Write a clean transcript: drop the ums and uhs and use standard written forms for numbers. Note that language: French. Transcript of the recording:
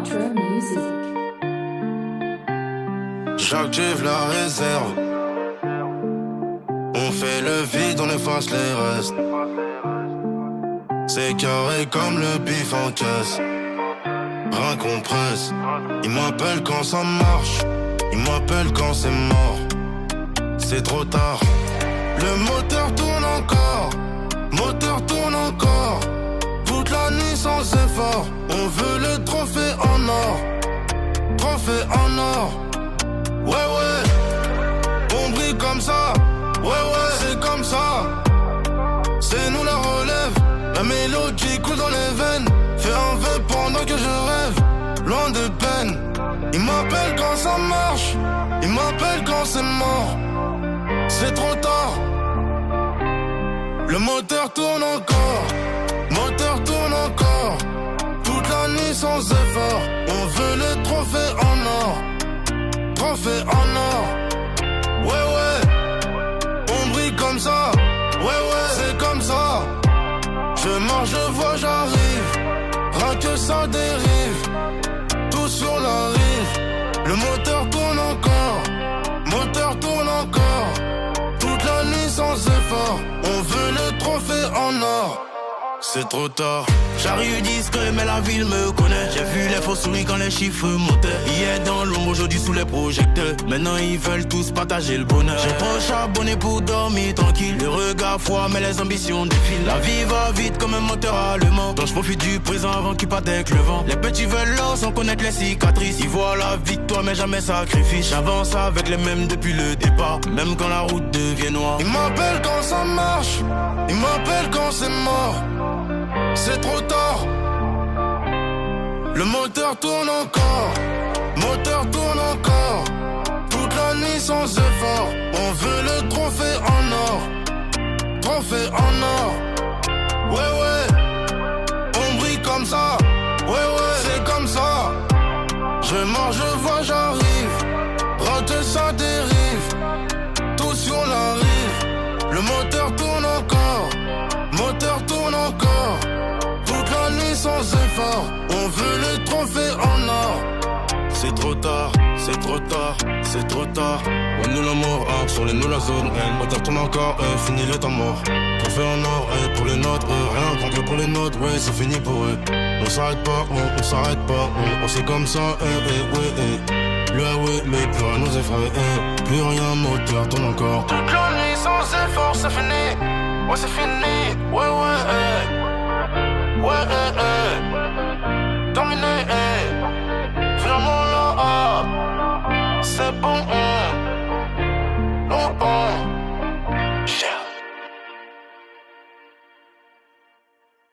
Mantra Music. J'active la réserve. On fait le vide, on efface les restes. C'est carré comme le bif en caisse. Rien qu'on presse. Ils m'appellent quand ça marche. Ils m'appellent quand c'est mort. C'est trop tard. Le moteur tourne encore. Moteur tourne encore. Toute la nuit sans effort. On veut le trophée en or. Trophée en or. Ouais ouais. On brille comme ça. Ouais ouais, c'est comme ça. C'est nous la relève. La mélodie coule dans les veines. Fais un vœu pendant que je rêve. Loin de peine. Ils m'appellent quand ça marche. Ils m'appellent quand c'est mort. C'est trop tard. Le moteur tourne encore. Moteur tourne encore. Toute la nuit sans effort. On veut le trophée en or. Trophée en or. Ouais ouais. On brille comme ça. Ouais ouais, c'est comme ça. Je marche, je vois, j'arrive. Rien que ça dérive. Tout sur la rive. Le moteur tourne encore. Moteur tourne encore. Toute la nuit sans effort. On veut le trophée en or. C'est trop tard. J'arrive discret mais la ville me connaît. J'ai vu les faux souris quand les chiffres montaient. Hier dans l'ombre, aujourd'hui sous les projecteurs. Maintenant ils veulent tous partager le bonheur. J'ai trop charbonné pour dormir tranquille. Le regard froid mais les ambitions défilent. La vie va vite comme un moteur allemand. Donc je profite du présent avant qu'il parte avec le vent. Les petits veulent l'or sans connaître les cicatrices. Ils voient la victoire mais jamais sacrifice. J'avance avec les mêmes depuis le départ. Même quand la route devient noire. Ils m'appellent quand ça marche. Ils m'appellent quand c'est mort. C'est trop tard. Le moteur tourne encore. Moteur tourne encore. Toute la nuit sans effort. On veut le trophée en or. Trophée en or. Ouais ouais. On brille comme ça. Ouais ouais, c'est comme ça. Je marche, je vois, j'arrive. Rater ça dérive. Tout sur la rive. Le moteur tourne encore. Moteur tourne encore. Toute la nuit sans effort. On veut le trophée en or. C'est trop tard, c'est trop tard, c'est trop tard. On nous la mort, sur les nous la zone. Moteur tourne encore, fini le temps mort. Trophée en or, pour les nôtres. Rien contre pour les nôtres, ouais, c'est fini pour eux. On s'arrête pas, on s'arrête pas. On sait comme ça, ouais. Le ouais, mais plus rien nous effraie. Plus rien, moteur tourne encore. Toute la nuit sans effort, c'est fini. Ouais, c'est fini, ouais, ouais, ouais, terminé, finalement là, c'est bon,